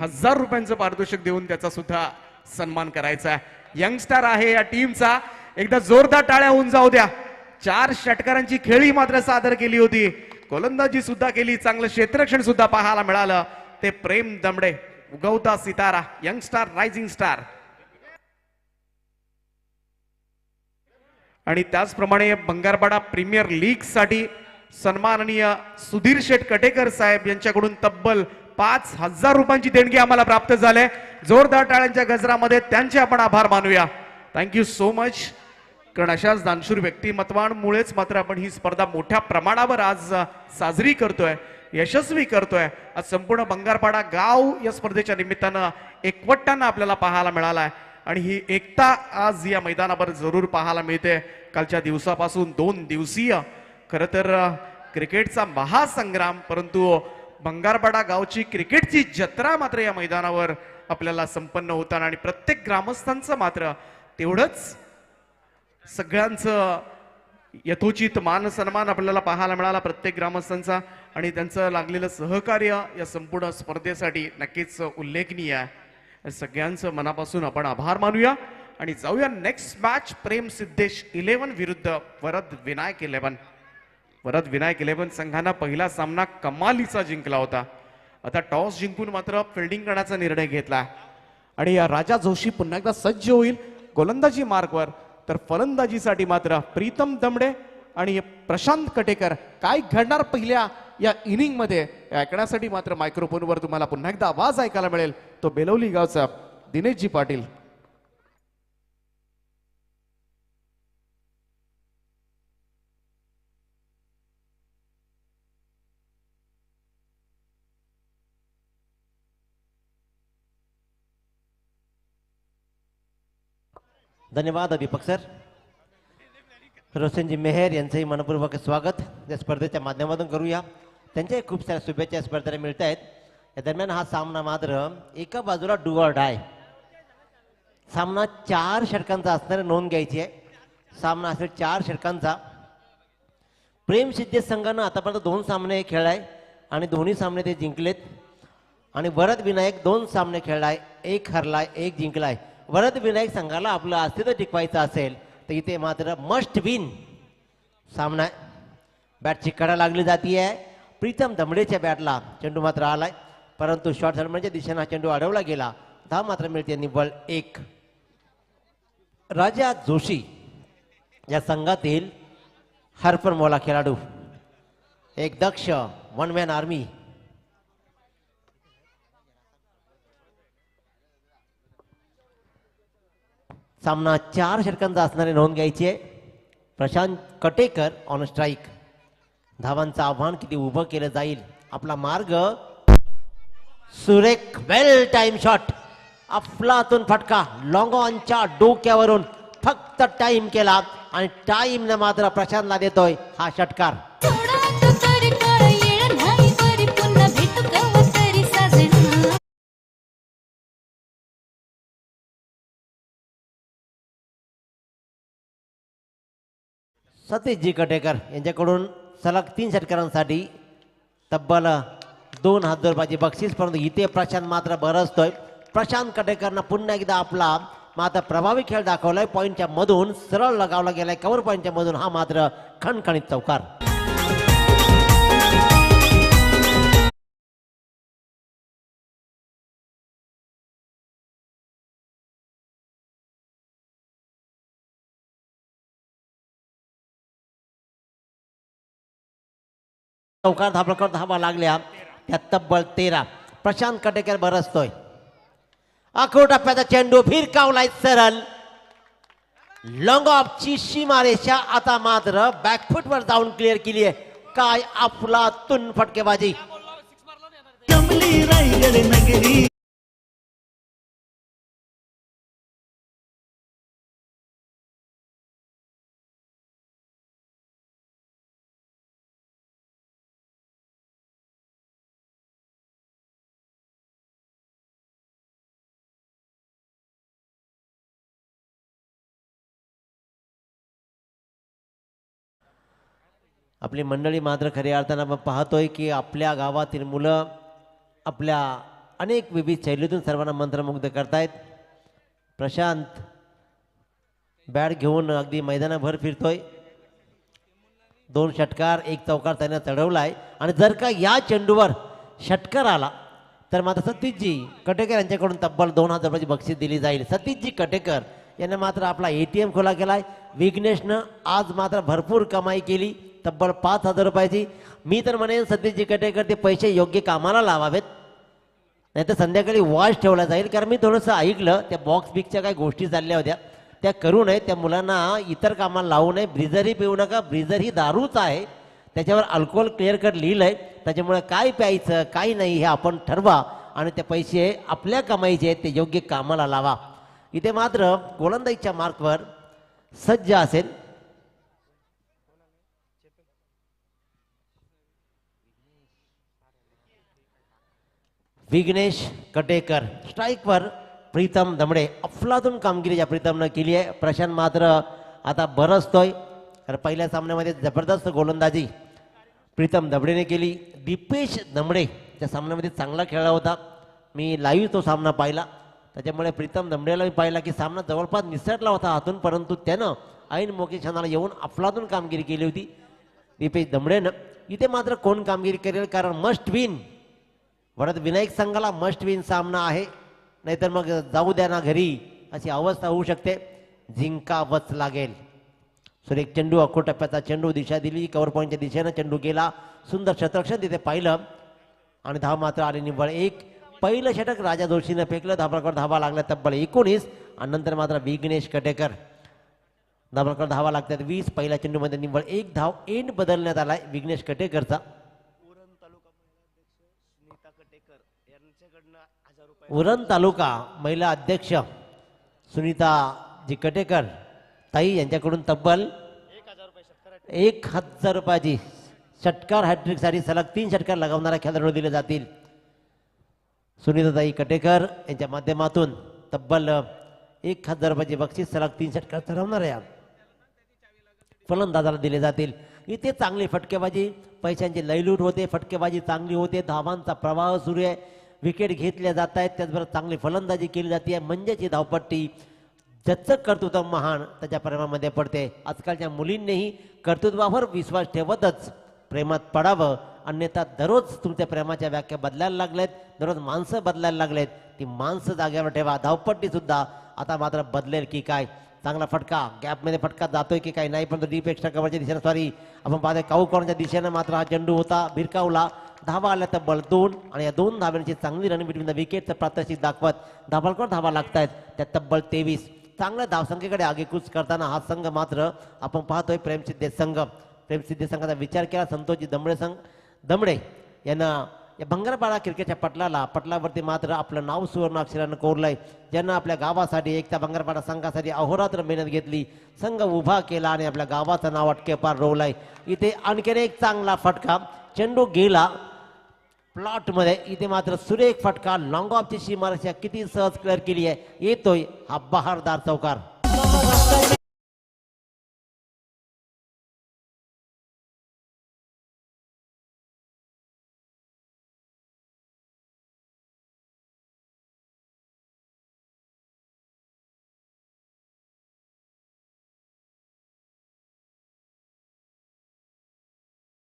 1000 रुपयांचं पारितोषिक देऊन त्याचा सुद्धा सन्मान करायचा आहे। यंगस्टर आहे या टीमचा, एकदा जोरदार टाळ्या होऊन जाऊ द्या। 4 षटकारांची खेळी मात्र सादर केली होती, गोलंदाजी सुद्धा केली, चांगलं क्षेत्ररक्षण सुद्धा पाहायला मिळालं। ते प्रेम दमडे, उगवता सितारा, यंगस्टर रायझिंग स्टार। आणि त्याचप्रमाणे बंगारपाडा प्रीमियर लीग साठी सन्माननीय सुधीर शेठ कटेकर साहेब यांच्याकडून तब्बल 5000 रुपयांची देणगी आम्हाला प्राप्त झाले। जोरदार टाळ्यांच्या गजरामध्ये त्यांचे आपण आभार मानूया। Thank you so much. कारण अशाच दानशूर व्यक्तिमत्वांमुळेच मात्र आपण ही स्पर्धा मोठ्या प्रमाणावर आज साजरी करतोय, यशस्वी करतोय। आज संपूर्ण बंगारपाडा गाव या स्पर्धेच्या निमित्तानं एकवटताना आपल्याला पाहायला मिळाला आहे आणि ही एकता आज या मैदानावर जरूर पाहायला मिळते। कालच्या दिवसापासून 2 दिवसीय खरं तर क्रिकेटचा महासंग्राम, परंतु बंगारपाडा गावची क्रिकेटची जत्रा मात्र या मैदानावर आपल्याला संपन्न होताना आणि प्रत्येक ग्रामस्थांचं मात्र तेवढंच सगळ्यांचं यथोचित मान सन्मान आपल्याला पाहायला मिळाला प्रत्येक ग्रामस्थांचा, आणि त्यांचं लागलेलं सहकार्य या संपूर्ण स्पर्धेसाठी नक्कीच उल्लेखनीय आहे। सगळ्यांचं मनापासून आपण आभार मानूया आणि जाऊया नेक्स्ट मॅच। प्रेम सिद्धेश 11 विरुद्ध वरद विनायक 11। वरद विनायक 11 संघानं पहिला सामना कमालीचा जिंकला होता। आता टॉस जिंकून मात्र फिल्डिंग करण्याचा निर्णय घेतला आणि राजा जोशी पुन्हा एकदा सज्ज होईल गोलंदाजी मार्गवर, तर फलंदाजीसाठी मात्र प्रीतम दमडे आणि प्रशांत कटेकर। काय घडणार पहिल्या या इनिंग मध्ये ऐकण्यासाठी मात्र मायक्रोफोनवर तुम्हाला पुन्हा एकदा आवाज ऐकायला मिळेल, तो बेलवली गावचा दिनेशजी पाटील। धन्यवाद दीपक सर। रोशनजी मेहर यांचंही मनपूर्वक स्वागत या स्पर्धेच्या माध्यमातून करूया। त्यांच्याही खूप साऱ्या शुभेच्छा स्पर्धेला मिळत आहेत। या दरम्यान हा सामना मात्र एका बाजूला डू ऑर डाय सामना 4 षटकांचा असणारे नोंद घ्यायची आहे। सामना असेल 4 षटकांचा। प्रेम सिद्धेश संघानं आतापर्यंत 2 सामने खेळलाय आणि दोन्ही सामने ते जिंकलेत, आणि वरद विनायक 2 सामने खेळलाय, 1 हरलाय 1 जिंकलाय। वरद विनायक संघाला आपलं अस्तित्व टिकवायचं असेल तर इथे मात्र मस्ट विन सामना आहे। बॅटची कडा लागली जाते। प्रीतम दमडेच्या बॅटला चेंडू मात्र आलाय, परंतु शॉर्ट सर्कलच्या दिशेने चेंडू अडवला गेला। धाव मात्र मिळते निव्वळ 1। राजा जोशी या संघातील हरफनमौला खेळाडू, एक दक्ष वन मॅन आर्मी। सामना 4 षटकांचा असणारे नोंद घ्यायची आहे। Prashant Katekar on strike. धावांचं आव्हान किती उभं केलं जाईल, आपला मार्ग सुरेख वेल टाइम शॉट, अफलातून फटका लॉंग ऑनच्या डोक्यावरून फक्त टाइम केला आणि टाइमने मात्र प्रशांतला देतोय हा षटकार। सतीशजी कटेकर यांच्याकडून सलग 3 षटकारांसाठी तब्बल 2000 रुपयाची बक्षीस, परंतु इथे प्रशांत मात्र बरसतोय। प्रशांत कटेकरनं पुन्हा एकदा आपला मात्र प्रभावी खेळ दाखवलाय। पॉईंटच्या मधून सरळ लगावला गेलाय, कव्हर पॉईंटच्या मधून हा मात्र खणखणीत चौकार। चौकार धावा लागल्या त्या तब्बल 13। प्रशांत कटेकर बरसतोय। अखो टप्प्याचा चेंडू भिरकावलाय सरळ लॉंग ऑफची सीमारेषा, आता मात्र बॅकफुटवर जाऊन क्लिअर केली आहे। काय अफलातून फटकेबाजी। आपली मंडळी मात्र खऱ्या अर्थानं आपण पाहतोय की आपल्या गावातील मुलं आपल्या अनेक विविध शैलीतून सर्वांना मंत्रमुग्ध करतायत. प्रशांत बॅट घेऊन अगदी मैदानाभर फिरतोय. 2 षटकार 1 चौकार त्याने चढवलाय आणि जर का या चेंडूवर षटकार आला तर मात्र सतीशजी कटेकर यांच्याकडून तब्बल 2000 रुपयाची बक्षीस दिली जाईल. सतीशजी कटेकर यांना मात्र आपला ATM खुला केलाय. विघ्नेशनं आज मात्र भरपूर कमाई केली, तब्बल 5000 रुपयाची. मी तर म्हणेन सतीशजी कटेकर ते पैसे योग्य कामाला लावावेत, नाही तर संध्याकाळी वॉच ठेवला जाईल. कारण मी थोडंसं ऐकलं त्या बॉक्स बिक्सच्या काही गोष्टी चालल्या होत्या, त्या करू नये. त्या मुलांना इतर कामाला लावू नये. ब्रिजरही पिऊ नका. ब्रिजर ही दारूच आहे, त्याच्यावर अल्कोहोल क्लिअर कट लिहिलं आहे. त्याच्यामुळे काय प्यायचं काय नाही हे आपण ठरवा आणि ते पैसे आपल्या कमाईचे आहेत ते योग्य कामाला लावा. इथे मात्र गोलंदाजीच्या मार्कवर सज्ज असेल विघ्नेश कटेकर. स्ट्राईकवर प्रीतम दमडे. अफलातून कामगिरी या प्रीतमनं केली आहे. प्रशांत मात्र आता बरसतोय, कारण पहिल्या सामन्यामध्ये जबरदस्त गोलंदाजी प्रीतम दमडेने केली. दीपेश दमडे त्या सामन्यामध्ये चांगला खेळला होता. मी लाईव्ह तो सामना पाहिला, त्याच्यामुळे प्रीतम दमडेला मी पाहिला की सामना जवळपास निसटला होता हातून, परंतु त्यानं ऐन मोके क्षणाला येऊन अफलातून कामगिरी केली होती दीपेश दमडेनं. इथे मात्र कोण कामगिरी करेल, कारण मस्ट विन वडद विनायक संघाला मस्ट विन सामना आहे, नाहीतर मग जाऊ द्या ना घरी अशी अवस्था होऊ शकते. जिंकावंच लागेल. सुरेख चेंडू, अखो टप्प्याचा चेंडू, दिशा दिली कव्हर पॉईंटच्या दिशेनं चेंडू गेला. सुंदर शतरक्षण तिथे पाहिलं आणि धाव मात्र आली निव्वळ 1. पहिलं षटक राजा जोशीनं फेकलं. धाबांकडे धावा लागल्या तब्बल 19 आणि नंतर मात्र विघ्नेश कटेकर धाबांकडे धावा लागतात 20. पहिल्या चेंडूमध्ये निव्वळ 1 धाव. एंड बदलण्यात आलाय विघ्नेश कटेकरचा. उरण तालुका महिला अध्यक्ष सुनीता जी कटेकर ताई यांच्याकडून तब्बल 1000 रुपयाची षटकार हॅट्रिकसाठी सलग 3 षटकार लगावणाऱ्या खेळाडू दिले जातील. सुनीताताई कटेकर यांच्या माध्यमातून तब्बल 1000 रुपयाची बक्षीस सलग 3 षटकार चढवणाऱ्या फलंदाजाला दिले जातील. इथे चांगली फटकेबाजी, पैशांची लयलूट होते, फटकेबाजी चांगली होते, धावांचा प्रवाह सुरू आहे, विकेट घेतल्या जात आहेत, त्याचबरोबर चांगली फलंदाजी केली जाते. म्हणजेच ही धावपट्टी ज्याचं कर्तृत्व महान त्याच्या प्रेमामध्ये पडते. आजकालच्या मुलींनीही कर्तृत्वावर विश्वास ठेवतच प्रेमात पडावं, अन्यथा दररोज तुमच्या प्रेमाच्या व्याख्या बदलायला लागलेत, दररोज माणसं बदलायला लागलेत. ती माणसं जागेवर ठेवा. धावपट्टी सुद्धा आता मात्र बदलेल की काय. चांगला फटका गॅपमध्ये फटका जातोय की काय नाही, पण डीप एक्स्ट्रा कव्हरच्या दिशेनं सॉरी आपण पाहतोय काऊ कॉर्नरच्या दिशेनं मात्र हा चेंडू होता, भिरकावला. धावा आल्या तब्बल 2 आणि या 2 धाव्यांची चांगली रन बिटवीन द विकेटचं प्रात्यक्षिक दाखवत धाबांकडे धावा लागतायत त्या तब्बल 23. चांगल्या धावसंख्येकडे आगेकूच करताना हा संघ मात्र आपण पाहतोय प्रेमसिद्धे संघ. प्रेमसिद्धे संघाचा विचार केला संतोषजी दमडे यांना या भंगारपाडा क्रिकेटच्या पटलावरती मात्र आपलं नाव सुवर्ण अक्षरानं कोरलंय. ज्यांना आपल्या गावासाठी एकता भंगारपाडा संघासाठी अहोरात्र मेहनत घेतली, संघ उभा केला आणि आपल्या गावाचं नाव अटकेपार रोवलंय. इथे आणखीन एक चांगला फटका, चेंडू गेला प्लॉट मध्ये. इथे मात्र सुरेख फटका, लॉंग ऑफची सीमारेषा किती सहज क्लिअर केली आहे. येतोय हा बहारदार चौकार.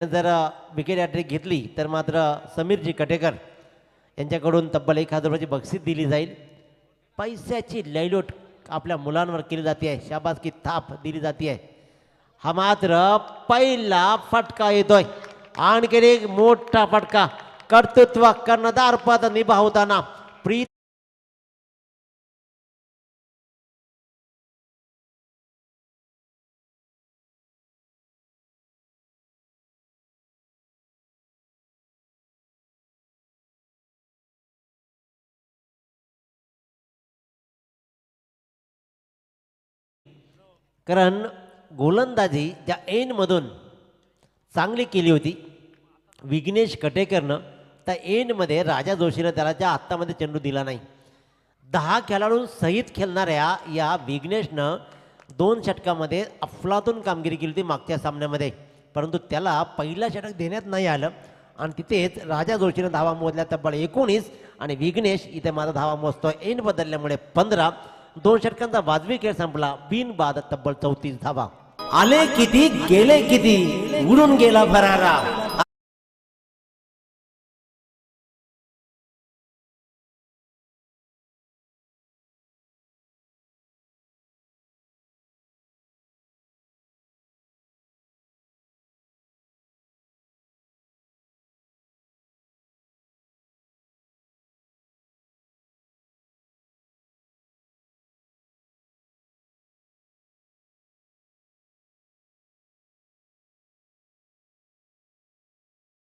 जर विकेट हॅट्रिक घेतली तर मात्र समीरजी कटेकर यांच्याकडून तब्बल 1000 रुपयाची बक्षीस दिली जाईल. पैशाची लयलूट आपल्या मुलांवर केली जाते आहे, शाबासकी थाप दिली जाते आहे. हा मात्र पहिला फटका येतोय, आणखी एक मोठा फटका. कर्तृत्व कर्णधार पद निभावताना प्रीत कारण गोलंदाजी ज्या एंडमधून चांगली केली होती विघ्नेश कटेकरनं, त्या एंडमध्ये राजा जोशीनं त्याला त्या हातामध्ये चेंडू दिला नाही. 10 खेळाडूंसहित खेळणाऱ्या या विघ्नेशनं 2 षटकामध्ये अफलातून कामगिरी केली होती मागच्या सामन्यामध्ये, परंतु त्याला पहिला षटक देण्यात नाही आलं आणि तिथेच राजा जोशीने धावा मोजल्या तब्बल 19 आणि विघ्नेश इथे माझा धावा मोजतोय. एंड बदलल्यामुळे 15. 2 षटकांचा वाजवी खेळ संपला. बिनबाद तब्बल 34 धावा. आले किती गेले किती उडून गेला भरारा.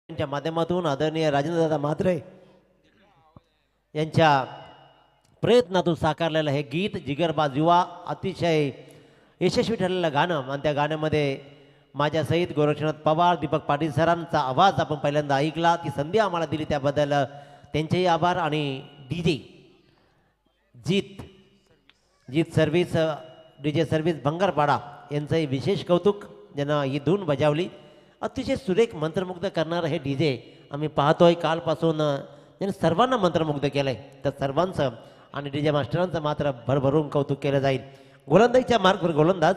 यांच्या माध्यमातून आदरणीय राजेंद्रदादा म्हात्रे यांच्या प्रयत्नातून साकारलेलं हे गीत जिगरबाज युवा अतिशय यशस्वी ठरलेलं गाणं आणि त्या गाण्यामध्ये माझ्या सहित गोरक्षनाथ पवार दीपक पाटील सरांचा आवाज आपण पहिल्यांदा ऐकला. ती संधी आम्हाला दिली त्याबद्दल त्यांचेही आभार. आणि डीजे जीत सर्व्हिस डीजे सर्व्हिस भंगारपाडा यांचंही विशेष कौतुक, ज्यांना ही धून बजावली. अतिशय सुरेख मंत्रमुग्ध करणारं हे डीजे आम्ही पाहतोय कालपासून. त्यांनी सर्वांना मंत्रमुग्ध केलंय. तर सर्वांचं आणि डीजे मास्टरांचं मात्र भरभरून कौतुक केलं जाईल. गोलंदाजीच्या मार्गवर गोलंदाज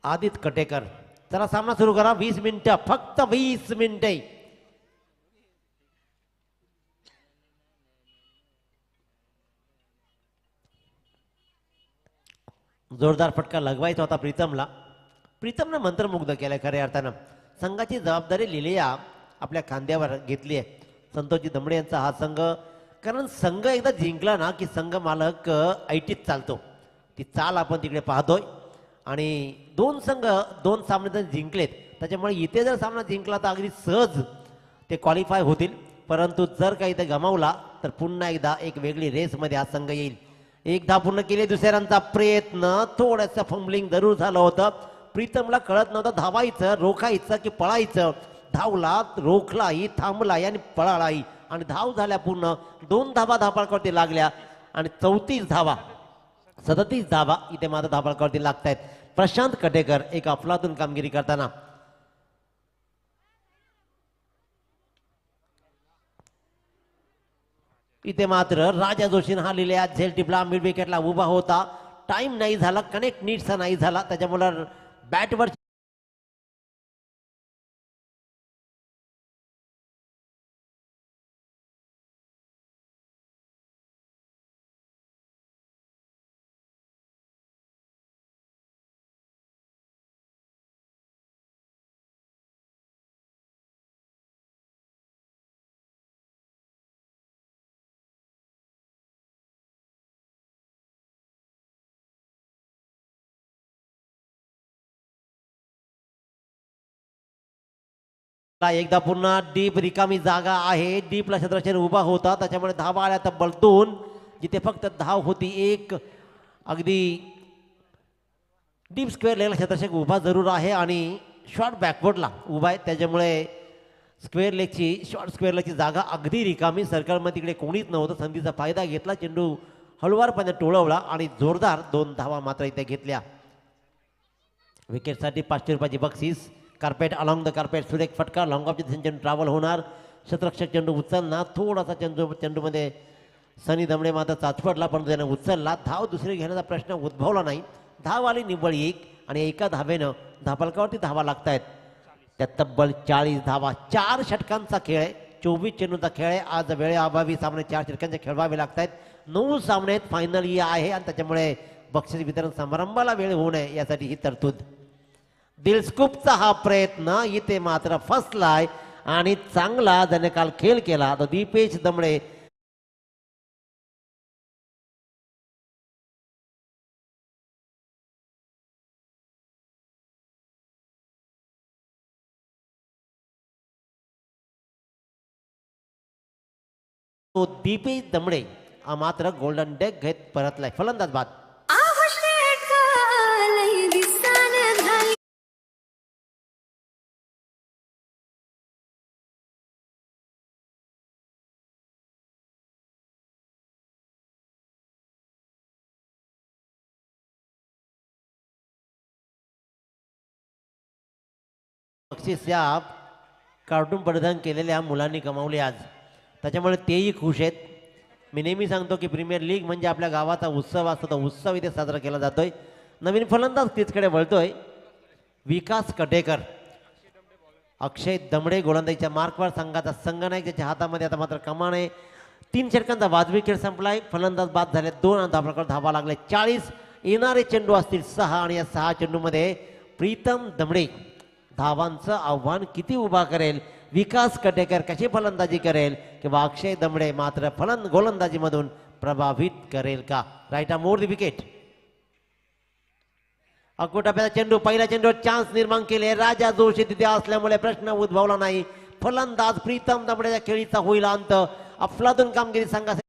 आदित कटेकर. चला सामना सुरू करा. 20 मिनिटं, फक्त 20 मिनिटे. जोरदार फटका लगवायचा होता प्रीतमनं मंत्रमुग्ध केलंय खऱ्या अर्थानं. संघाची जबाबदारी लिलिया आपल्या खांद्यावर घेतली आहे. संतोषजी दमडे यांचा हा संघ, कारण संघ एकदा जिंकला ना की संघ मालक ऐटीत चालतो. ती चाल आपण तिकडे पाहतोय. आणि 2 संघ 2 सामने जर जिंकलेत, त्याच्यामुळे इथे जर सामना जिंकला तर अगदी सहज ते क्वालिफाय होतील. परंतु जर काही ते गमावला तर पुन्हा एकदा एक वेगळी रेसमध्ये हा संघ येईल. एकदा पूर्ण केले दुसऱ्यांचा प्रयत्न, थोडंसं फंबलिंग जरूर झालं होतं. प्रीतमला कळत नव्हतं धावायचं, रोखायचं की पळायचं. धावला, रोखलाही, थांबलाही आणि पळालाही. आणि धाव झाल्या पूर्ण 2 धावा धापाळकावरती लागल्या आणि 34 धावा 37 धावा इथे मात्र धापाळकावरती लागतायत. प्रशांत कटेकर एक अफलातून कामगिरी करताना. इथे मात्र राजा जोशीन हा लिहिल्या झेल टिपला, मिड विकेटला उभा होता. टाइम नाही झाला, कनेक्ट नीटचा नाही झाला, त्याच्यामुळे बॅटवर एकदा पुन्हा डीप रिकामी जागा आहे. डीपला क्षेत्ररक्षण उभा होता, त्याच्यामुळे धावा आल्या तब्बल 2. जिथे फक्त धाव होती 1. अगदी डीप स्क्वेअर लेगला क्षेत्ररक्षक उभा जरूर आहे आणि शॉर्ट बॅकवर्डला उभा आहे, त्याच्यामुळे स्क्वेअर लेगची शॉर्ट स्क्वेअर लेगची जागा अगदी रिकामी. सर्कलमध्ये तिकडे कोणीच नव्हतं. संधीचा फायदा घेतला, चेंडू हळुवारपणे टोळवला आणि जोरदार 2 धावा मात्र इथे घेतल्या. विकेटसाठी 500 रुपयाची बक्षीस. कार्पेट अलॉंग द कार्पेट सुरेख फटका, लॉंग ऑफ चेंडू ट्रॅव्हल होणार. क्षेत्ररक्षक चेंडू उचलणार, थोडासा चेंडूमध्ये सनी दमडे मात्र चाचपडला, पण त्याने उचलला. धाव दुसरी घेण्याचा प्रश्न उद्भवला नाही. धाव आली निव्वळ 1 आणि एका धावेनं धापालकावरती धावा लागतायत. त्या तब्बल 40 धावा. 4 षटकांचा खेळ आहे, 24 चेंडूचा खेळ आहे. आज वेळेअभावी सामने 4 षटकांचे खेळवावे लागतायत. 9 सामने फायनल आहे आणि त्याच्यामुळे बक्षीस वितरण समारंभाला वेळ होऊ नये यासाठी ही तरतूद. दिलस्कूपचा हा प्रयत्न इथे मात्र फसलाय आणि चांगला ज्याने काल खेळ केला तो दीपेश दमडे. तो दीपेश दमडे हा मात्र गोल्डन डेक घेत परतलाय. फलंदाज बाद. बक्षीस या कार्टून परिधान केलेल्या मुलांनी कमावले आज, त्याच्यामुळे तेही खुश आहेत. मी नेहमी सांगतो की प्रीमियर लीग म्हणजे आपल्या गावाचा उत्सव असतो, तो उत्सव इथे साजरा केला जातोय. नवीन फलंदाज क्रीजकडे वळतोय विकास कटेकर. अक्षय दमडे गोलंदाजीच्या मार्कवर संघाचा संघनायक, ज्याच्या हातामध्ये आता मात्र कमान आहे. 3 षटकांचा वाजवी खेळ संपलाय. फलंदाज बाद झाले 2 आणि धावांकडे धावा लागले 40. येणारे चेंडू असतील 6 आणि या 6 चेंडूमध्ये प्रीतम दमडे धावांचं आव्हान किती उभा करेल, विकास कटेकर कशी फलंदाजी करेल किंवा अक्षय दमडे मात्र गोलंदाजीमधून प्रभावित करेल का. Right arm over the wicket. अकोटाप्याचा चेंडू, पहिल्या चेंडूवर चान्स निर्माण केले. राजा जोशी तिथे असल्यामुळे प्रश्न उद्भवला नाही. फलंदाज प्रीतम दमडेच्या खेळीचा होईल अंत. अफलातून कामगिरी संघासाठी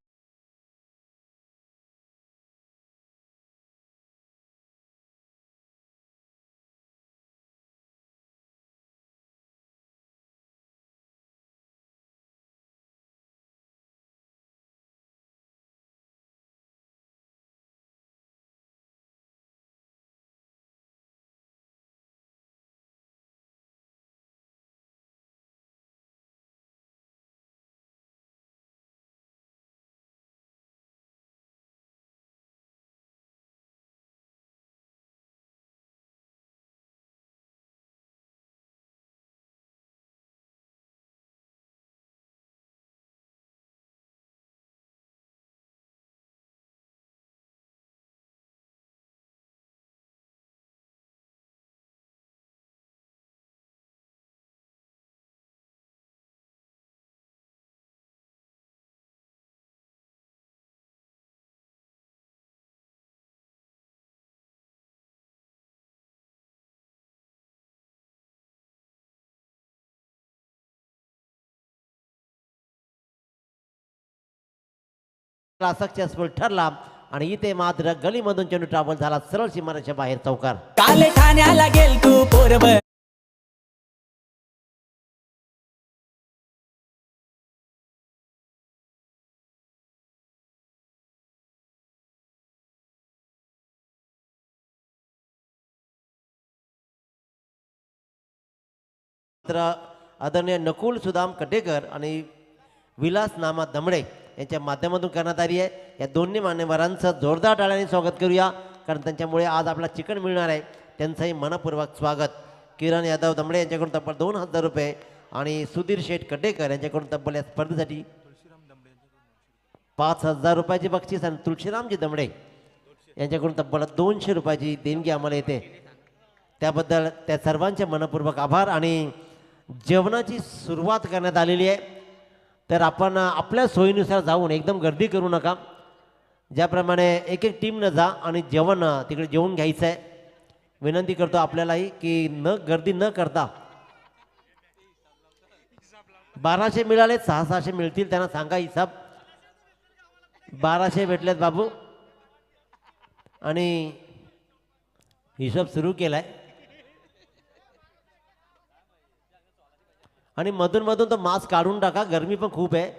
सक्सेसफुल ठरला आणि इथे मात्र गलीमधून चेंडू ट्रॅव्हल झाला सरळ सीमारेषा बाहेर चौकार. काल ठाण्याला गेल तू पोरबर. आदरणीय नकुल सुदाम कटेकर आणि विलास नामा दमडे यांच्या माध्यमातून करण्यात आली आहे. या दोन्ही मान्यवरांचं जोरदार टाळ्यांनी स्वागत करूया, कारण त्यांच्यामुळे आज आपला चिकन मिळणार आहे. त्यांचंही मनपूर्वक स्वागत. किरण यादव दमडे यांच्याकडून तब्बल 2000 रुपये आणि सुधीर शेठ कटेकर यांच्याकडून तब्बल या स्पर्धेसाठी 5000 रुपयाची बक्षीस आणि तुळशीरामजी दमडे यांच्याकडून तब्बल 200 रुपयाची देणगी आम्हाला येते. त्याबद्दल त्या सर्वांचे मनपूर्वक आभार. आणि जेवणाची सुरुवात करण्यात आलेली आहे, तर आपण आपल्या सोयीनुसार जाऊन एकदम गर्दी करू नका. ज्याप्रमाणे एक एक टीमनं जा आणि जेवण तिकडे जेवून घ्यायचं आहे. विनंती करतो आपल्यालाही की गर्दी न करता 1200 मिळाले, 600 मिळतील त्यांना सांगा हिसाब. 1200 भेटलेत बाबू आणि हिशोब सुरू केलाय. आणि मधून मधून तो मास्क काढून टाका, गरमी पण खूप आहे.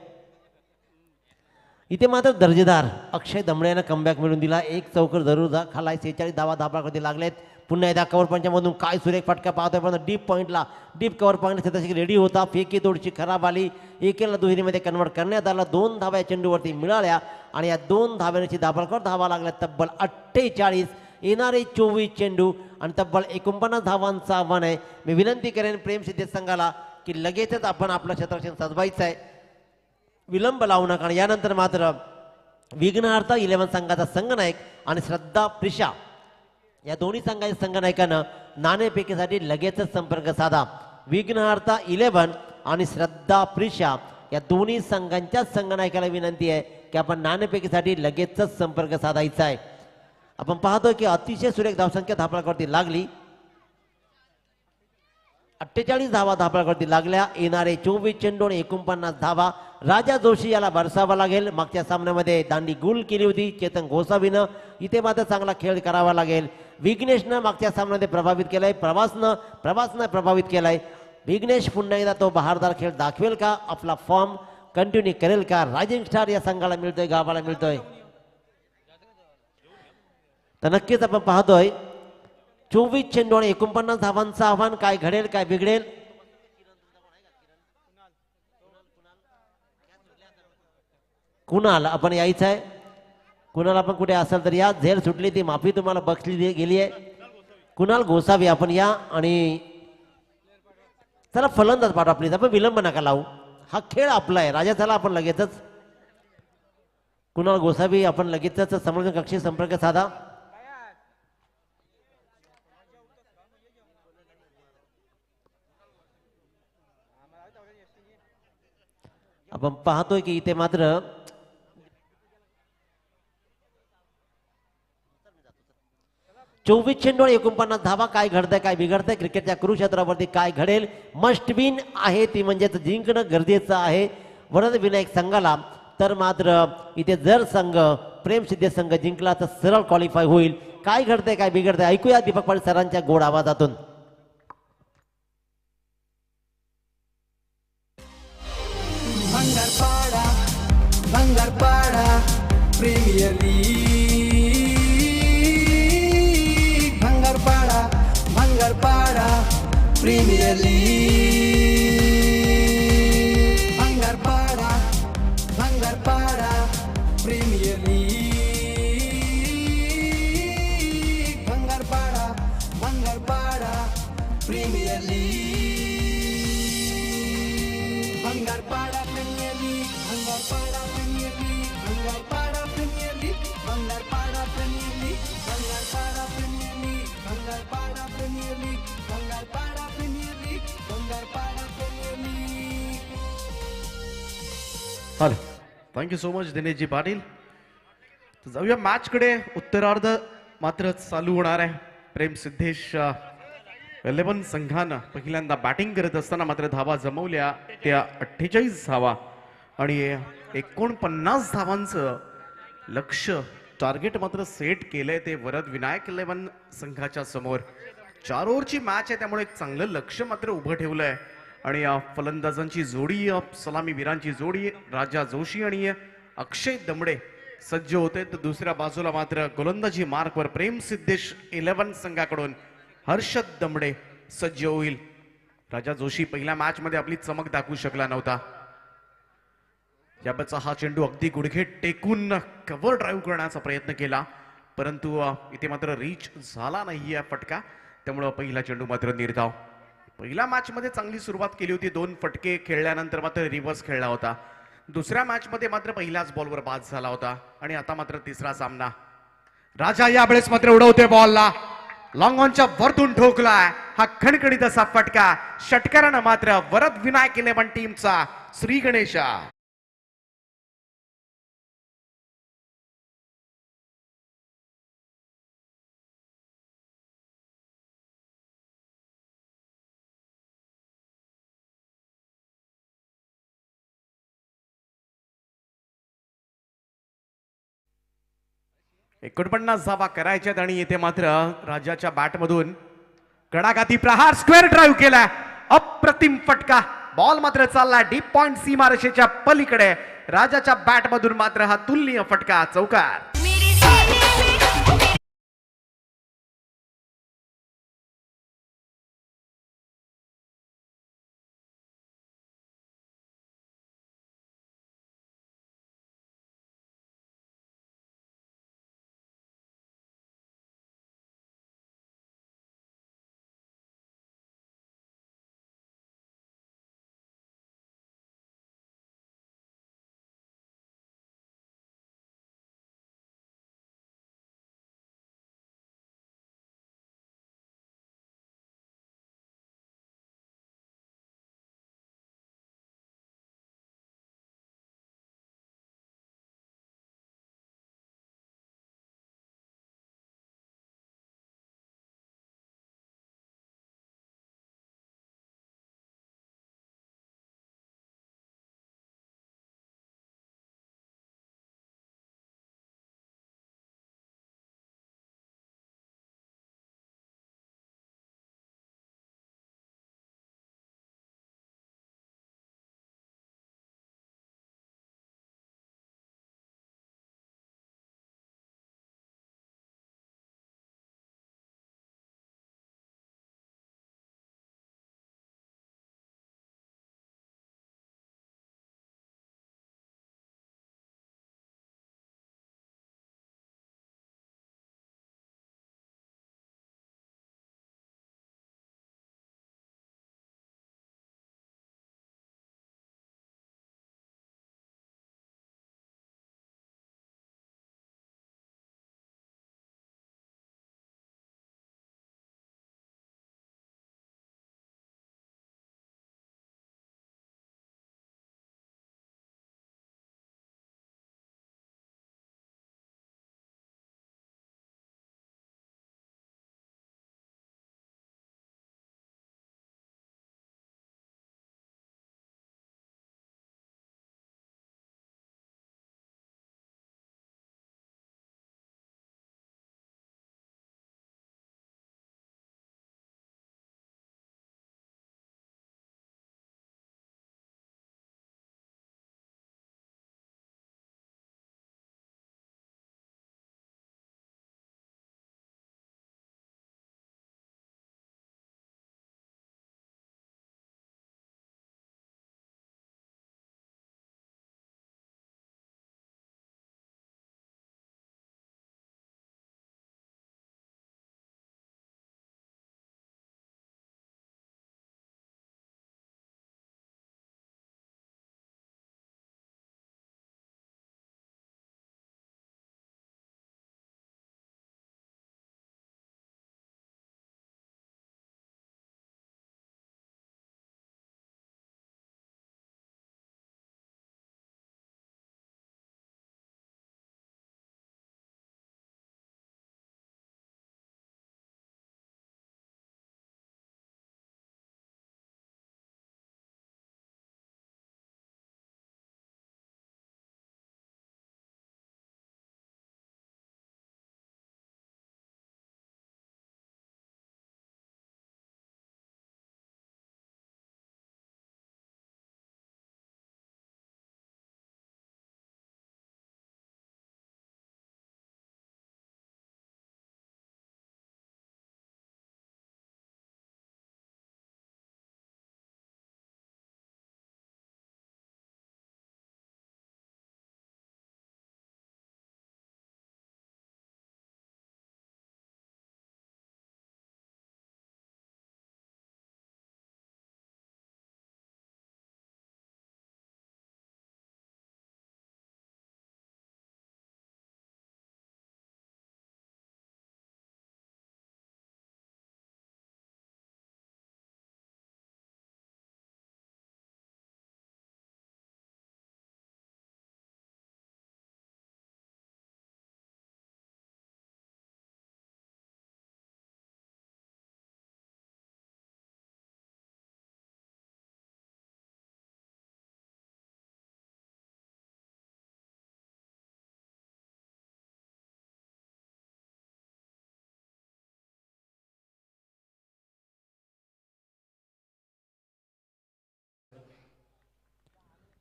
इथे मात्र दर्जेदार अक्षय दमडे यांना कमबॅक मिळून दिला. एक चौकर जरूर जा खालाय. 46 धावा धाबाकडे लागलेत. पुन्हा एकदा कव्हर पॉईंटमधून काय सुरेख फटका पाहतोय, पण डीप पॉईंटला डीप कव्हर पॉईंट स्वतःशी रेडी होता. फेकी थोडीशी खराब आली, एकेला दुहेरीमध्ये कन्वर्ट करण्यात आला. 2 धावा या चेंडूवरती मिळाल्या आणि या 2 धाव्यांची धाबांवर धावा लागल्या तब्बल 48. येणारे 24 चेंडू आणि तब्बल 49 धावांचं आव्हान आहे. मी विनंती करेन प्रेम सिद्धेश संघाला की लगेचच आपण आपलं क्षेत्ररक्षण सजवायचं आहे, विलंब लावू नका. आणि यानंतर मात्र विघ्नहर्ता 11 संघाचा संघनायक आणि श्रद्धा प्रिशा या दोन्ही संघाच्या संघनायकानं नाणेफेकीसाठी लगेचच संपर्क साधा. विघ्नहर्ता 11 आणि श्रद्धा प्रिशा या दोन्ही संघांच्या संघनायकाला विनंती आहे की आपण नाणेफेकीसाठी लगेचच संपर्क साधायचा आहे. आपण पाहतोय की अतिशय सुरेख धावसंख्या धापळावरती लागली. 48 धावा धापळावरती लागल्या. येणारे 24 चेंडू आणि 49 धावा. राजा जोशी याला बरसावा लागेल. मागच्या सामन्यामध्ये दांडी गुल केली होती चेतन गोसावीनं. इथे मात्र चांगला खेळ करावा लागेल. विघ्नेशनं मागच्या सामन्यामध्ये प्रभावित केलाय. प्रभासनं प्रभावित केलाय. विघ्नेश पुन्हा एकदा तो बहारदार खेळ दाखवेल का, आपला फॉर्म कंटिन्यू करेल का. रायझिंग स्टार या संघाला मिळतोय, गावाला मिळतोय. तर नक्कीच आपण पाहतोय 24 चेंडू आणि 49 धावांचं आव्हान. काय घडेल काय बिघडेल कुणाल आपण यायचं आहे. कुणाल आपण कुठे असाल तर या. झेल सुटली ती माफी तुम्हाला बक्षली गेली आहे. कुणाल गोसावी आपण या. आणि चला फलंदाज पाठवा प्लीज. आपण विलंब नका लावू. हा खेळ आपला आहे. राजा चला आपण लगेचच. कुणाल गोसावी आपण लगेचच संरक्षण कक्षी संपर्क साधा. आपण पाहतोय की इथे मात्र चोवीस चेंडू 49 धावा. काय घडतंय काय बिघडतंय क्रिकेटच्या कुरुक्षेत्रावरती काय घडेल. मस्ट विन आहे ती म्हणजेच जिंकणं गरजेचं आहे वरद विनायक संघाला. तर मात्र इथे जर संघ प्रेमसिद्धी संघ जिंकला तर सरळ क्वालिफाय होईल. काय घडतंय काय बिघडतंय ऐकूया दीपक पाटील सरांच्या गोड आवाजातून. Bhangarpada Bhangarpada premier league Bhangarpada Bhangarpada premier league Bhangarpada Bhangarpada premier league Bhangarpada Bhangarpada premier league Bhangarpada premier league Bhangarpada premier league Bhangarpada premier league Bhangarpada premier league Bhangarpada premier league Bhangarpada premier league Bhangarpada premier league Bhangarpada premier league. Hello thank you so much Dineshji Patil. तर जाऊया मॅचकडे. उत्तरार्ध मात्र चालू होणार आहे. प्रेम सिद्धेश 11 संघानं पहिल्यांदा बॅटिंग करत असताना मात्र धावा जमवल्या त्या 48 धावा आणि 49 धावांचं लक्ष्य टार्गेट मात्र सेट केलंय ते वरद विनायक 11 संघाच्या समोर. 4 ओव्हरची मॅच आहे त्यामुळे एक चांगलं लक्ष्य मात्र उभं ठेवलंय. आणि फलंदाजांची जोडी सलामी वीरांची जोडी राजा जोशी आणि अक्षय दमडे सज्ज होते. तर दुसऱ्या बाजूला मात्र गोलंदाजी मार्कवर प्रेम सिद्धेश 11 संघाकडून हर्षद दमडे सज्ज होईल. राजा जोशी पहिल्या मॅच मध्ये आपली चमक दाखवू शकला नव्हता. याबाचा हा चेंडू अगदी गुडघे टेकून कव्हर ड्राईव्ह करण्याचा प्रयत्न केला परंतु इथे मात्र रीच झाला नाहीये फटका. त्यामुळे पहिला चेंडू मात्र निर्धाव. पहिल्या मॅच मध्ये चांगली सुरुवात केली होती. 2 फटके खेळल्यानंतर मात्र रिव्हर्स खेळला होता. दुसऱ्या मॅच मध्ये मात्र पहिल्याच बॉलवर बाद झाला होता आणि आता मात्र तिसरा सामना. राजा यावेळेस मात्र उडवते बॉलला. लॉंग ऑनच्या वरतून ठोकलाय. हा खणखणीत असा फटका. षटकारानं मात्र वरद विनायक 11 टीमचा श्री गणेशा. एकोणपन्नास धावा करायच्यात आणि येथे मात्र राजाच्या बॅटमधून कडाकाती प्रहार स्क्वेअर ड्राईव्ह केलाय. अप्रतिम फटका. बॉल मात्र चाललाय डीप पॉइंट सीमारेषेच्या पलीकडे. राजाच्या बॅटमधून मात्र हा तुलनीय फटका चौकार.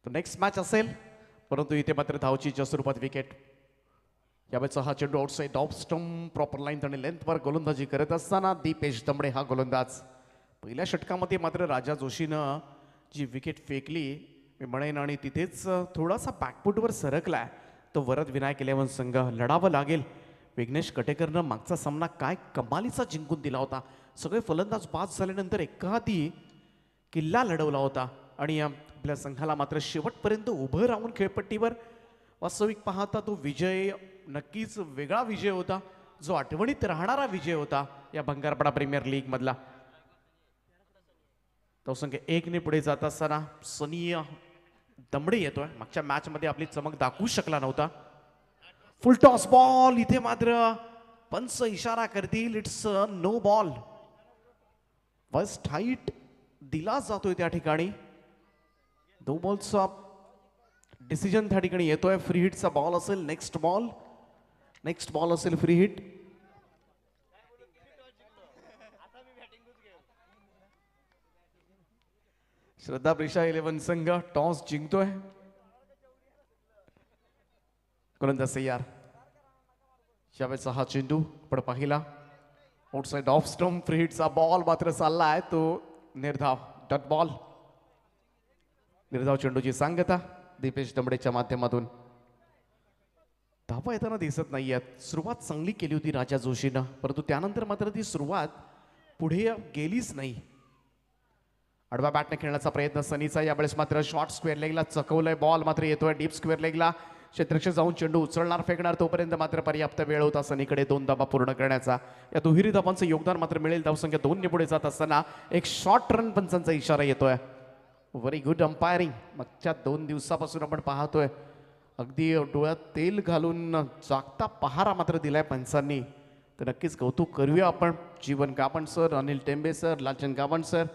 तो नेक्स्ट मॅच असेल, परंतु इथे मात्र धावचीच्या स्वरूपात विकेट. यावेळेचा हा चेंडू outside off stump, proper line आणि लेंथवर गोलंदाजी करत असताना दीपेश दमडे हा गोलंदाज. पहिल्या षटकामध्ये मात्र राजा जोशीनं जी विकेट फेकली मी म्हणेन आणि तिथेच थोडासा बॅकफुटवर सरकलाय तो वरद विनायक इलेव्हन संघ. लढावं लागेल. विघ्नेश कटेकरनं मागचा सामना काय कमालीचा जिंकून दिला होता. सगळे फलंदाज बाद झाल्यानंतर एखादी किल्ला लढवला होता आणि आपल्या संघाला मात्र शेवटपर्यंत उभं राहून खेळपट्टीवर वास्तविक पाहता तो विजय नक्कीच वेगळा विजय होता, जो आठवणीत राहणारा विजय होता या भंगारपाडा प्रीमियर लीग मधला. धावसंख्या 1 पुढे जात असताना सनी दमडे येतोय. मागच्या मॅच मध्ये आपली चमक दाखवू शकला नव्हता. फुल टॉस बॉल, इथे मात्र पंच इशारा करतील इट्स नो बॉल. फर्स्ट हाईट दिला जातोय त्या ठिकाणी. 2 बॉलचा डिसिजन त्या ठिकाणी येतोय. फ्री हिटचा बॉल असेल. नेक्स्ट बॉल असेल free hit. Shraddha Prisha eleven संघ टॉस जिंकतोय. गोलंदाज तयार. यावेळेचा हा चेंडू आपण पाहिला आउटसाइड ऑफ स्टंप. फ्री हिटचा बॉल मात्र चाललाय तो निर्धाव, डॉट बॉल. निर्धाव चेंडूची सांगता दीपेश दमडेच्या माध्यमातून. धावा येताना दिसत नाहीयेत. सुरुवात चांगली केली होती राजा जोशीनं, परंतु त्यानंतर मात्र ती सुरुवात पुढे गेलीच नाही. आडवा बॅटने खेळण्याचा प्रयत्न सनीचा. यावेळेस मात्र शॉर्ट स्क्वेअर लेगला चकवलंय. बॉल मात्र येतोय डीप स्क्वेअर लेगला. क्षेत्ररक्षक जाऊन चेंडू उचलणार फेकणार तोपर्यंत मात्र पर्याप्त वेळ होता सनीकडे 2 धावा पूर्ण करण्याचा. या दुहेरी धावांचं योगदान मात्र मिळेल. धावसंख्या 2 पुढे जात असताना एक शॉर्ट रन पंचांचा इशारा येतोय. Very good umpiring. मागच्या 2 दिवसापासून आपण पाहतोय अगदी डोळ्यात तेल घालून जागता पहारा मात्र दिलाय पंचांनी. तर नक्कीच कौतुक करूया आपण. जीवन Gawan sir, Anil Tembe sir, Lalchand Gawan sir,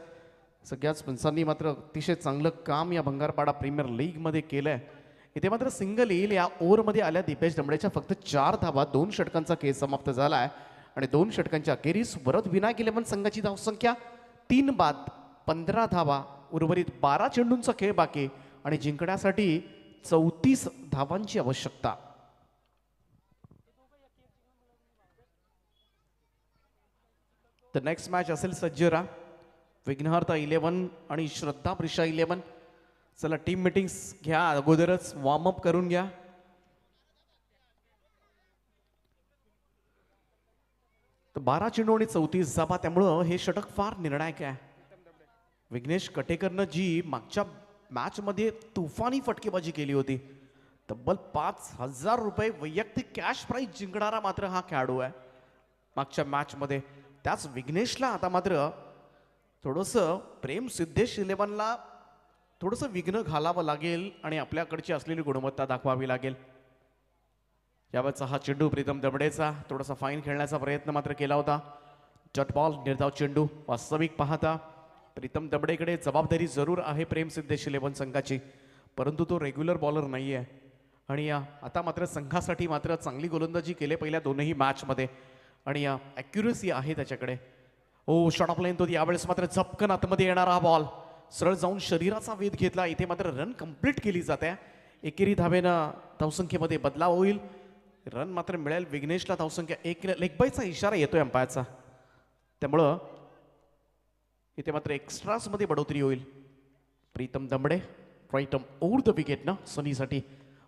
सगळ्याच पंचांनी मात्र अतिशय चांगलं काम या भंगारपाडा प्रीमियर लीग मध्ये केलंय. इथे मात्र सिंगल येईल. या ओव्हरमध्ये आल्या दीपेश दमडेच्या फक्त 4 धावा. 2 षटकांचा खेळ समाप्त झालाय आणि 2 षटकांच्या अखेरीस वरद विनायक इलेव्हन संघाची धावसंख्या 3 बाद 15 धावा. उर्वरित 12 चेंडूंचा खेळ बाकी आणि जिंकण्यासाठी 34 धावांची आवश्यकता. तर नेक्स्ट मॅच असेल सज्जरा. विघ्नहर्ता 11 आणि श्रद्धा प्रिशा 11. चला टीम मीटिंग्स घ्या, अगोदरच वॉर्मअप करून घ्या. तर 12 चेंडू आणि 34 धावा, त्यामुळं हे षटक फार निर्णायक आहे. विघ्नेश कटेकरनं जी मागच्या मॅच मध्ये तुफानी फटकेबाजी केली होती, तब्बल 5,000 रुपये वैयक्तिक कॅश प्राइज जिंकणारा मात्र हा खेळाडू आहे मागच्या मॅच मध्ये. त्याच विघ्नेशला आता मात्र थोडंसं प्रेम सिद्धेश इलेव्हनला थोडंसं विघ्न घालावं लागेल आणि आपल्याकडची असलेली गुणवत्ता दाखवावी लागेल. यावेळेचा हा चेंडू प्रीतम दमडेचा. थोडासा फाईन खेळण्याचा प्रयत्न मात्र केला होता. डॉट बॉल, निर्धाव चेंडू. वास्तविक पाहता प्रीतम दमडेकडे जबाबदारी जरूर आहे प्रेम सिद्धेश इलेव्हन संघाची, परंतु तो रेग्युलर बॉलर नाही आहे. आणि आता मात्र संघासाठी मात्र चांगली गोलंदाजी केली पहिल्या 2ही मॅचमध्ये आणि ॲक्युरसी आहे त्याच्याकडे. ओ शॉट ऑफ लाईन तो. यावेळेस मात्र झपकन आतमध्ये येणारा हा बॉल सरळ जाऊन शरीराचा वेध घेतला. इथे मात्र रन कंप्लीट केली जाते. एकेरी धावेनं धावसंख्येमध्ये बदलाव होईल. रन मात्र मिळेल विघ्नेशला. धावसंख्या 1. लेग बायचा इशारा येतोय अंपायरचा, त्यामुळं इथे मात्र एक्स्ट्रास मध्ये बढोतरी होईल. Pritam Damde right over the wicket ना सनीसाठी.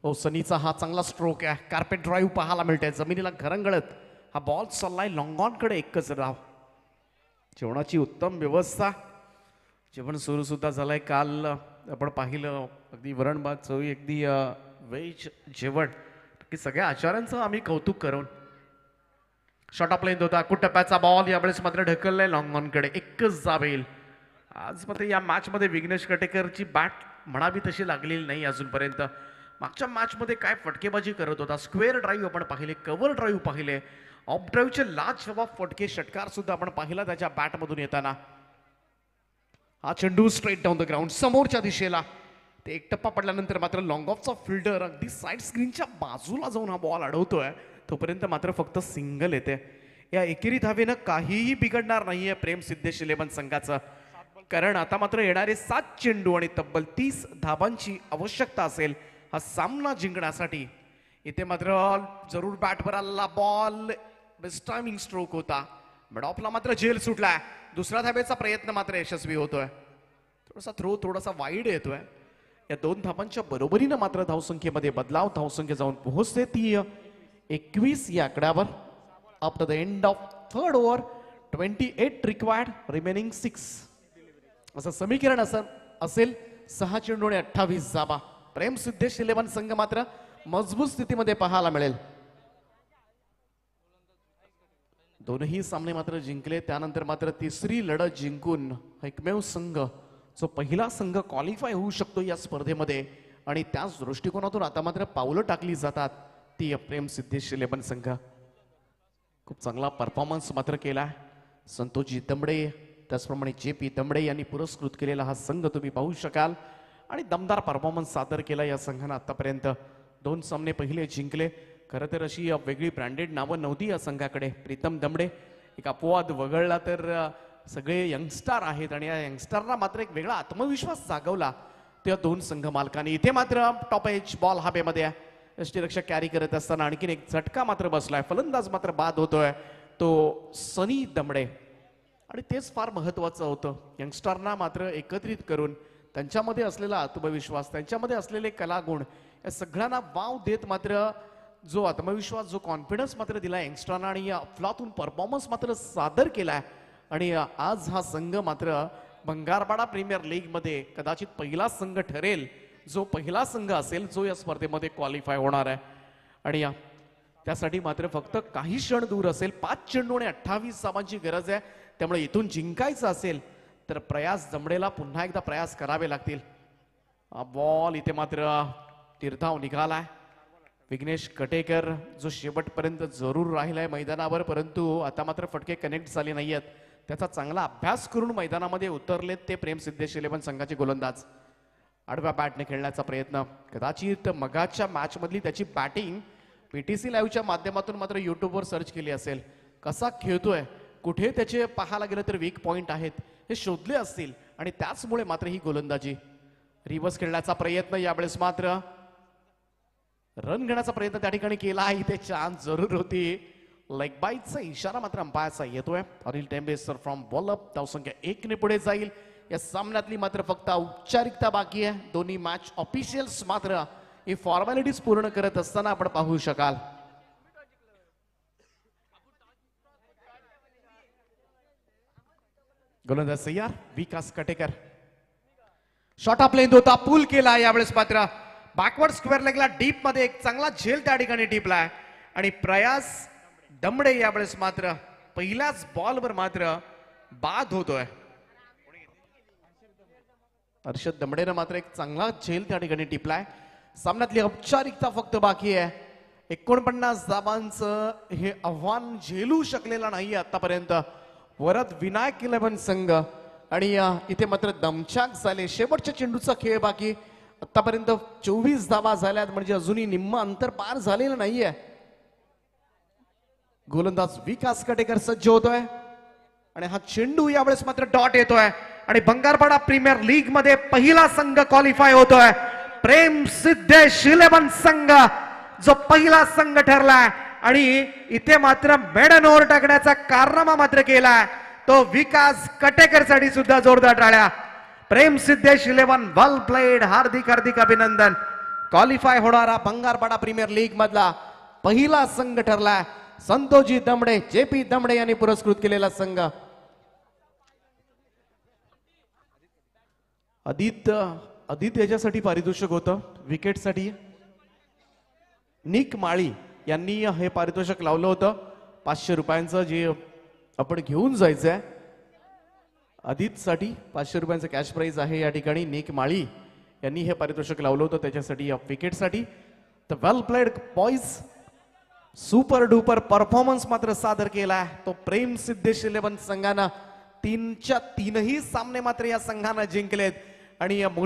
ओ सनीचा हा चांगला स्ट्रोक आहे. कार्पेट ड्राईव्ह पाहायला मिळते. जमिनीला घरंगळत हा बॉल चाललाय लॉंग ऑन कडे. एकच धाव. जेवणाची उत्तम व्यवस्था. जेवण सुरू सुद्धा झालंय. काल आपण पाहिलं अगदी वरण भात चवी अगदी व्हेज जेवण की सगळ्या आचार्यांचं आम्ही कौतुक करून. शॉट ऑफ लाईन होता. कुटप्प्याचा बॉल यावेळेस मात्र ढकललाय लॉंग ऑन कडे. एकच जाब येईल. आज मात्र या मॅच मध्ये विघ्नेश कटेकरची बॅट म्हणावी तशी लागलेली नाही अजूनपर्यंत. मागच्या मॅच मध्ये काय फटकेबाजी करत होता. स्क्वेअर ड्राईव्ह आपण पाहिले, कव्हर ड्राईव्ह पाहिले, ऑफ ड्राईव्हचे लाजवाब फटके षटकार सुद्धा आपण पाहिला त्याच्या बॅटमधून येताना. हा चेंडू स्ट्रेट डाऊन द ग्राउंड समोरच्या दिशेला. ते एक टप्पा पडल्यानंतर मात्र लॉंग ऑफचा फिल्डर अगदी साईड स्क्रीनच्या बाजूला जाऊन हा बॉल अडवतोय. तोपर्यंत मात्र फक्त सिंगल येते. या एकेरी धावेनं काहीही बिघडणार नाहीये प्रेम सिद्धेश इलेव्हन संघाचं. कारण आता मात्र येणारे 7 चेंडू आणि तब्बल 30 धाबांची आवश्यकता असेल हा सामना जिंकण्यासाठी. इथे मात्र जरूर बॅटवर आलेला बॉल बेस्ट टायमिंग स्ट्रोक होता. मिड ऑफला मात्र झेल सुटलाय. दुसऱ्या धाबेचा प्रयत्न मात्र यशस्वी होतोय. थोडासा थ्रो थोडासा वाईड येतोय. या 2 धाबांच्या बरोबरीनं मात्र धावसंख्येमध्ये बदलाव. धावसंख्या जाऊन पोहोचते ती 21 या आकड्यावर. After the end of third over 28 required remaining 6 असं समीकरण असेल. 6 चेंडू आणि 28 धाबा. प्रेम सिद्धेश 11 संघ मात्र मजबूत स्थितीमध्ये पाहायला मिळेल. दोनही सामने मात्र जिंकले. त्यानंतर मात्र तिसरी लढत जिंकून एकमेव संघ जो पहिला संघ क्वालिफाय होऊ शकतो या स्पर्धेमध्ये आणि त्याच दृष्टिकोनातून आता मात्र पावलं टाकली जातात ती प्रेम सिद्धेश 11 संघ. खूप चांगला परफॉर्मन्स मात्र केला. संतोषजी दमडे त्याचप्रमाणे JP दमडे यांनी पुरस्कृत केलेला हा संघ तुम्ही पाहू शकाल आणि दमदार परफॉर्मन्स सादर केला या संघानं आतापर्यंत. 2 सामने पहिले जिंकले. खरं तर अशी वेगळी ब्रँडेड नावं नव्हती या संघाकडे. प्रीतम दमडे एक अपवाद वगळला तर सगळे यंगस्टार आहेत आणि या यंगस्टारना मात्र एक वेगळा आत्मविश्वास जागवला त्या 2 संघ मालकांनी. इथे मात्र टॉप एज बॉल हवेमध्ये यष्टीरक्षक कॅरी करत असताना आणखीन एक झटका मात्र बसलाय. फलंदाज मात्र बाद होतोय तो सनी दमडे आणि तेच फार महत्वाचं होतं. यंगस्टारना मात्र एकत्रित करून त्यांच्यामध्ये असलेला आत्मविश्वास त्यांच्यामध्ये असलेले कलागुण या सगळ्यांना वाव देत मात्र जो आत्मविश्वास जो कॉन्फिडन्स मात्र दिला यंगस्टरना आणि या अफलातून परफॉर्मन्स मात्र सादर केलाय. आणि आज हा संघ मात्र बंगारपाडा प्रीमियर लीग मध्ये कदाचित पहिला संघ ठरेल जो पहिला संघ असेल जो या स्पर्धेमध्ये क्वालिफाय होणार आहे. आणि त्यासाठी मात्र फक्त काही क्षण दूर असेल. 5 चेंडू आणि 28 धाबांची गरज आहे. त्यामुळे इथून जिंकायचं असेल तर प्रयास दमडेला पुन्हा एकदा प्रयास करावे लागतील. बॉल इथे मात्र तीर्थाव निघालाय. विघ्नेश कटेकर जो शेवटपर्यंत जरूर राहिलाय मैदानावर परंतु आता मात्र फटके कनेक्ट झाले नाहीयेत. त्याचा चांगला अभ्यास करून मैदानामध्ये उतरलेत ते प्रेम सिद्धेश 11 संघाचे गोलंदाज. आडव्या बॅटने खेळण्याचा प्रयत्न. कदाचित मगाच्या मॅच मधली त्याची बॅटिंग PTC लाईव्हच्या माध्यमातून मात्र युट्यूबवर सर्च केली असेल. कसा खेळतोय कुठे त्याचे पाहायला गेलं तर वीक पॉइंट आहेत हे शोधले असतील आणि त्याचमुळे मात्र ही गोलंदाजी. रिव्हर्स खेळण्याचा प्रयत्न. यावेळेस मात्र रन घेण्याचा प्रयत्न त्या ठिकाणी केला. इथे चान्स जरूर होती. लेग बाईटचा इशारा मात्र अंपायरचा येतोय. Anil Tembe sir from ball up. धावसंख्या 1 ने पुढे जाईल. या सामन्यातली मात्र फक्त औपचारिकता बाकी आहे. दोन्ही मॅच ऑफिशियल्स मात्र ही फॉर्मॅलिटीज पूर्ण करत असताना आपण पाहू शकाल. गोलंदाज सय्यार विकास कटेकर. शॉट ऑफ लेंथ होता पूल केला. यावेळेस मात्र बॅकवर्ड स्क्वेअर लेगला डीप मध्ये एक चांगला झेल त्या ठिकाणी टिपलाय आणि प्रयास दमडे यावेळेस मात्र पहिल्याच बॉलवर मात्र बाद होतोय. हर्षद दमडेनं मात्र एक चांगला झेल त्या ठिकाणी टिपलाय. सामन्यातली औपचारिकता फक्त बाकी आहे. 49 धाबांचं हे आव्हान झेलू शकलेला नाही आतापर्यंत वरद विनायक 11 संघ आणि इथे मात्र दमछाक झाले. शेवटच्या चेंडूचा खेळ बाकी. आतापर्यंत 24 धाबा झाल्यात म्हणजे अजूनही निम्म अंतर पार झालेलं नाहीये. गोलंदाज विकास कटेकर सज्ज होतोय आणि हा चेंडू यावेळेस मात्र डॉट येतोय आणि बंगारपाडा प्रीमियर लीग मध्ये पहिला संघ क्वालिफाय होतोय. प्रेम सिद्धेश 11 संघ जो पहिला संघ ठरलाय आणि इथे मात्र मेडन ओव्हर टाकण्याचा कारनामा मात्र केलाय तो विकास कटेकर साठी सुद्धा जोरदार टाळ्या. प्रेम सिद्धेश 11 वेल प्लेड. हार्दिक हार्दिक अभिनंदन. क्वालिफाय होणारा बंगारपाडा प्रीमियर लीग मधला पहिला संघ ठरलाय. संतोषजी दमडे JP दमडे यांनी पुरस्कृत केलेला संघ. आदित्य याच्यासाठी पारितोषिक होतं विकेटसाठी. निक माळी यांनी हे पारितोषिक लावलं होतं 500 रुपयांचं जे आपण घेऊन जायचंय. आदित्यसाठी 500 रुपयांचं कॅश प्राइज आहे या ठिकाणी. निक माळी यांनी हे पारितोषिक लावलं होतं त्याच्यासाठी या विकेटसाठी. तर well played boys. Super duper performance मात्र सादर केलाय तो प्रेम सिद्धेश 11 संघानं. 3च्या 3ही सामने मात्र या संघानं जिंकलेत आणि या